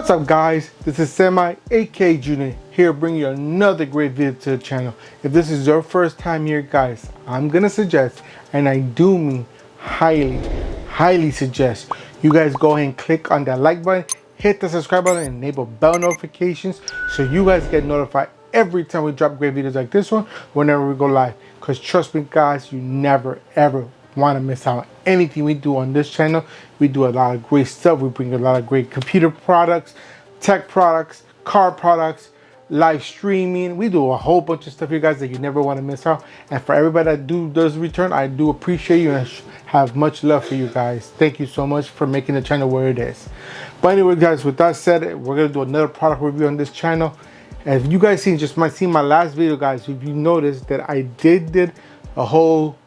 What's up guys, this is Semi aka Junior here bringing you another great video to the channel. If this is your first time here guys, I'm gonna suggest, and I do mean highly suggest, you guys go ahead and click on that like button, hit the subscribe button, and enable bell notifications so you guys get notified every time we drop great videos like this one whenever we go live. Because trust me guys, you never ever want to miss out on anything we do on this channel. We do a lot of great stuff. We bring a lot of great computer products, tech products, car products, live streaming. We do a whole bunch of stuff here guys that you never want to miss out. And for everybody that does return, I do appreciate you and have much love for you guys. Thank you so much for making the channel where it is. But anyway guys, with that said, we're gonna do another product review on this channel. And if you guys might see my last video guys, if you noticed that I did a whole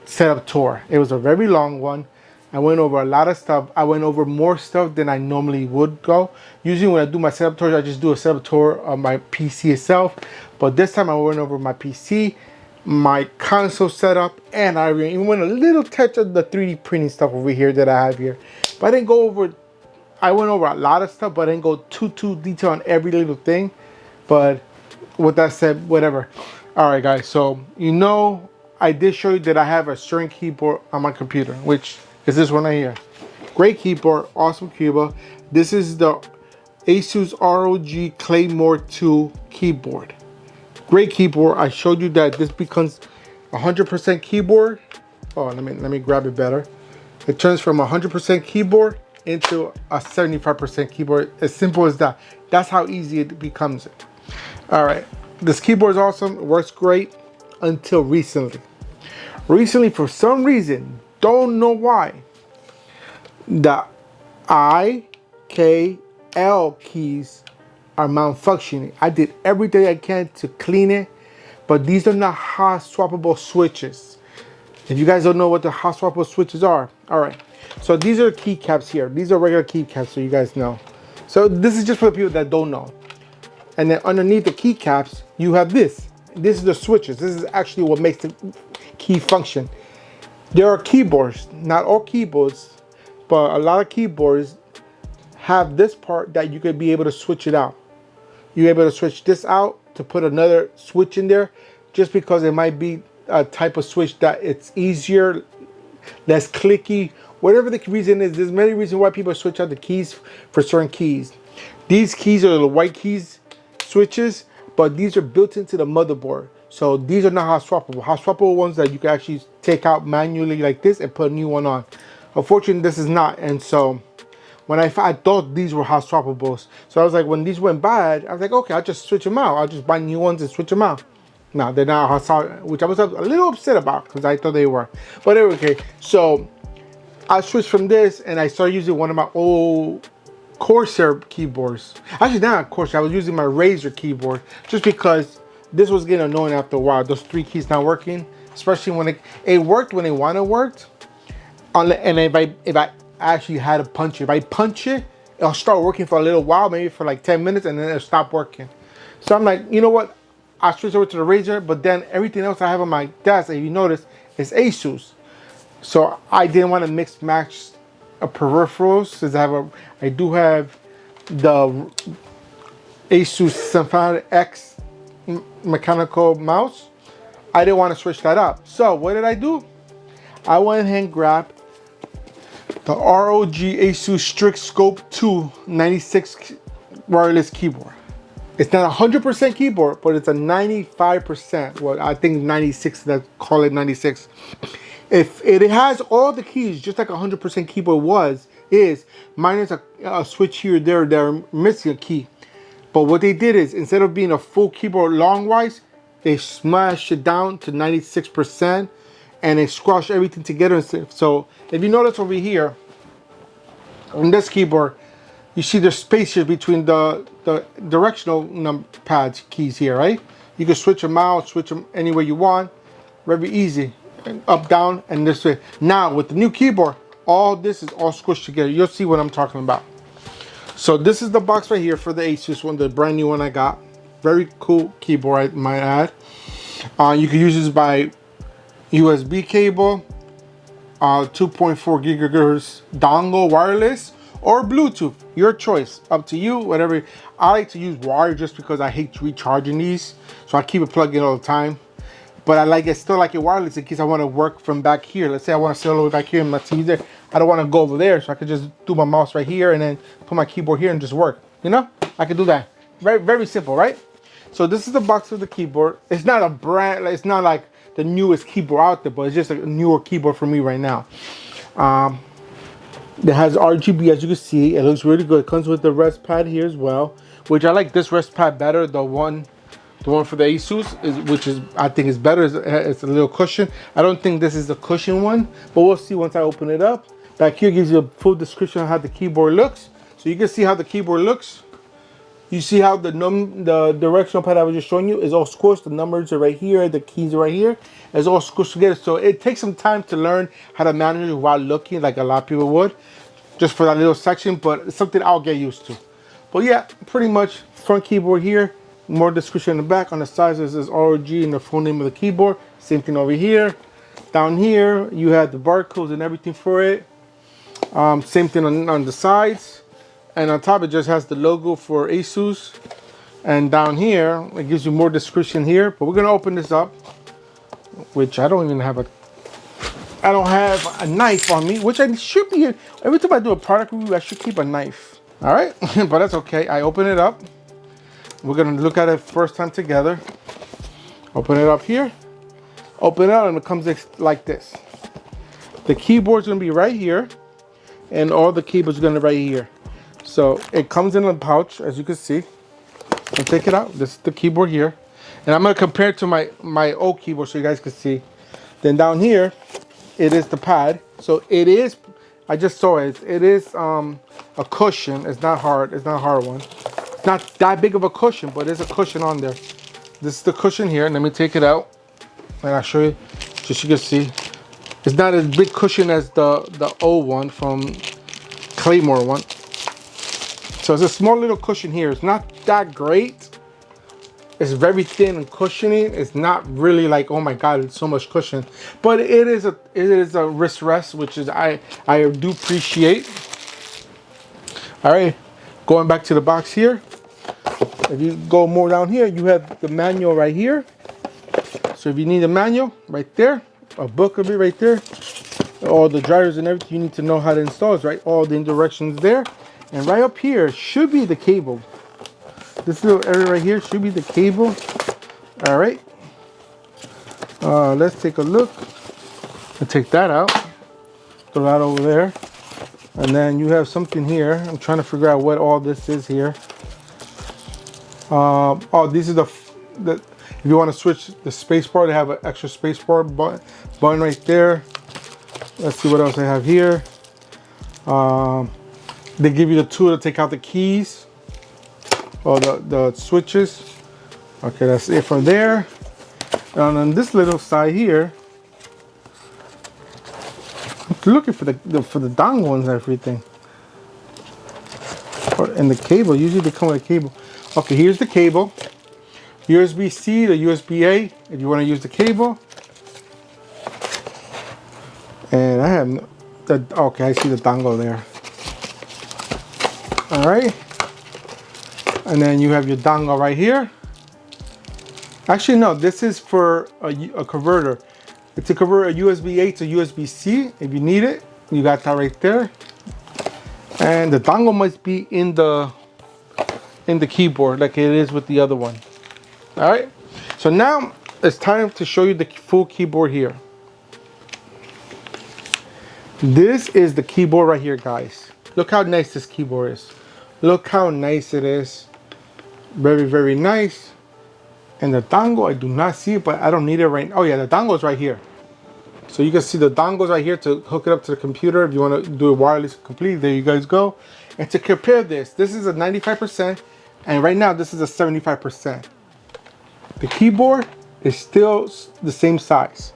setup tour. It was a very long one. I went over a lot of stuff. I went over more stuff than I normally would go. Usually when I do my setup tours, I just do a setup tour of my PC itself. But this time I went over my PC, my console setup, and I even went a little touch of the 3D printing stuff over here that I have here. But I didn't go over, I went over a lot of stuff, but I didn't go too detailed on every little thing. But with that said, whatever. All right guys, so you know, I did show you that I have a certain keyboard on my computer, which is this one right here. Great keyboard, awesome keyboard. This is the ASUS ROG Claymore 2 keyboard. Great keyboard. I showed you that this becomes 100% keyboard. Oh, let me grab it better. It turns from 100% keyboard into a 75% keyboard. As simple as that. That's how easy it becomes. All right, this keyboard is awesome. It works great until recently. Recently, for some reason, don't know why, the I, K, L keys are malfunctioning. I did everything I can to clean it, but these are not hot swappable switches. If you guys don't know what the hot swappable switches are, all right. So these are keycaps here. These are regular keycaps, so you guys know. So this is just for the people that don't know. And then underneath the keycaps, you have this. This is the switches. This is actually what makes the key function. There are keyboards, not all keyboards, but a lot of keyboards have this part that you could be able to switch it out. You're able to switch this out to put another switch in there, just because it might be a type of switch that it's easier, less clicky, whatever the reason is. There's many reasons why people switch out the keys for certain keys. These keys are the white keys switches, but these are built into the motherboard. So these are not hot swappable. Hot swappable ones that you can actually take out manually like this and put a new one on. Unfortunately, this is not. And so when I thought these were hot swappables. So I was like, when these went bad, I was like, okay, I'll just switch them out. I'll just buy new ones and switch them out. No, they're not hot swap, which I was a little upset about because I thought they were. But anyway, okay. So I switched from this and I started using one of my old Corsair keyboards. Actually, not Corsair. I was using my Razer keyboard just because this was getting annoying after a while. Those three keys not working, especially when it worked when it wanted worked. And if I actually had to punch it, if I punch it, it'll start working for a little while, maybe for like 10 minutes, and then it'll stop working. So I'm like, you know what? I switched over to the Razer, but then everything else I have on my desk, if you notice, is ASUS. So I didn't want to mix match peripherals, since I do have the ASUS Symphony X mechanical mouse. I didn't want to switch that up. So what did I do? I went ahead and grabbed the ROG ASUS Strix Scope 2 96 wireless keyboard. It's not 100% keyboard, but it's a 95%. Well, I think 96, that call it 96. If it has all the keys, just like 100% keyboard is, minus a switch here or there, they're missing a key. But what they did is, instead of being a full keyboard long-wise, they smashed it down to 96% and they squashed everything together. So if you notice over here, on this keyboard, you see there's spaces between the directional pads keys here, right? You can switch them out, switch them any way you want. Very easy. Up, down, and this way. Now with the new keyboard, all this is all squished together. You'll see what I'm talking about. So this is the box right here for the ASUS one, the brand new one I got. Very cool keyboard, I might add. You can use this by USB cable, 2.4 gigahertz dongle wireless, or Bluetooth, your choice, up to you, whatever. I like to use wire just because I hate recharging these, so I keep it plugged in all the time. But I still like it wireless in case I want to work from back here. Let's say I want to sit all the way back here and my TV's there. I don't want to go over there, so I could just do my mouse right here and then put my keyboard here and just work. You know, I could do that. Very, very simple, right? So this is the box of the keyboard. It's not a brand, it's not like the newest keyboard out there, but it's just a newer keyboard for me right now. It has RGB, as you can see. It looks really good. It comes with the rest pad here as well, which I like this rest pad better. The one for the ASUS, which is I think is better. It's a little cushion. I don't think this is the cushion one, but we'll see once I open it up. Back here gives you a full description of how the keyboard looks. So you can see how the keyboard looks. You see how the directional pad I was just showing you is all squished. The numbers are right here. The keys are right here. It's all squished together. So it takes some time to learn how to manage it while looking, like a lot of people would, just for that little section. But it's something I'll get used to. But yeah, pretty much front keyboard here. More description in the back. On the sides, this is ROG and the full name of the keyboard. Same thing over here. Down here, you have the barcodes and everything for it. Same thing on the sides. And on top, it just has the logo for ASUS. And down here, it gives you more description here. But we're going to open this up, which I don't have a knife on me, which I should be. Every time I do a product review, I should keep a knife. All right, but that's okay. I open it up. We're going to look at it first time together. Open it up here. Open it up, and it comes like this. The keyboard's going to be right here, and all the keyboards are going to be right here. So it comes in a pouch, as you can see. I'll take it out. This is the keyboard here. And I'm going to compare it to my old keyboard so you guys can see. Then down here, it is the pad. So it is, I just saw it. It is a cushion. It's not hard. It's not a hard one. It's not that big of a cushion, but there's a cushion on there. This is the cushion here. Let me take it out. And I'll show you, just so you can see. It's not as big cushion as the old one from Claymore one. So it's a small little cushion here. It's not that great. It's very thin and cushiony. It's not really like, oh my God, it's so much cushion. But it is a wrist rest, which is I do appreciate. All right, going back to the box here. If you go more down here, you have the manual right here. So if you need a manual, right there, a book of it right there, all the drivers and everything you need to know how to install is right. All the directions there. And right up here should be the cable. This little area right here should be the cable. All right. Let's take a look. I'll take that out. Throw that over there. And then you have something here. I'm trying to figure out what all this is here. Oh, this is the if you want to switch the space bar, they have an extra space bar button right there. Let's see what else I have here. They give you the tool to take out the keys or the switches. Okay, that's it from there. And on this little side here, I'm looking for the dongle and everything. And the cable. Usually they come with a cable. Okay, here's the cable. USB-C to USB-A if you want to use the cable. And I have okay, I see the dongle there. All right, and then you have your dongle right here. Actually, no, this is for a converter. It's to convert a USB-A to USB-C. If you need it, you got that right there. And the dongle must be in the keyboard like it is with the other one. All right, so now it's time to show you the full keyboard here. This is the keyboard right here, guys. Look how nice this keyboard is. Look how nice it is. Very, very nice. And the dongle, I do not see it, but I don't need it right now. Oh yeah, the dongle is right here. So you can see the dongles right here to hook it up to the computer. If you want to do it wireless completely, there you guys go. And to compare this is a 95%, and right now this is a 75%. The keyboard is still the same size.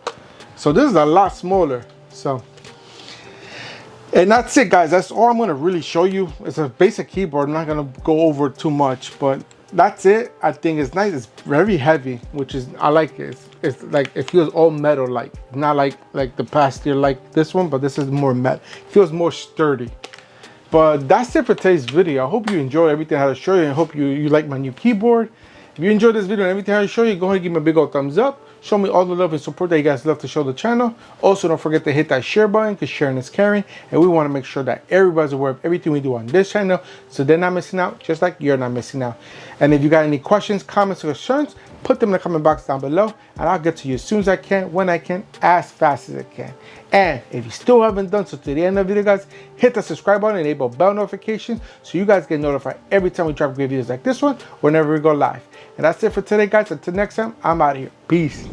So this is a lot smaller. So, and that's it, guys. That's all I'm going to really show you. It's a basic keyboard. I'm not going to go over too much, but that's it. I think it's nice. It's very heavy, which is, I like it. It's like, it feels all metal like. Not like the past year like this one, but this is more metal. It feels more sturdy. But that's it for today's video. I hope you enjoyed everything I had to show you, and I hope you like my new keyboard. If you enjoyed this video and everything I had to show you, go ahead and give me a big old thumbs up. Show me all the love and support that you guys love to show the channel. Also, don't forget to hit that share button, because sharing is caring, and we want to make sure that everybody's aware of everything we do on this channel, so they're not missing out, just like you're not missing out. And if you got any questions, comments, or concerns, put them in the comment box down below, and I'll get to you as soon as I can, when I can, as fast as I can. And if you still haven't done so, to the end of the video, guys, hit the subscribe button and enable bell notifications so you guys get notified every time we drop great videos like this one, whenever we go live. And that's it for today, guys. Until next time, I'm out of here. Peace.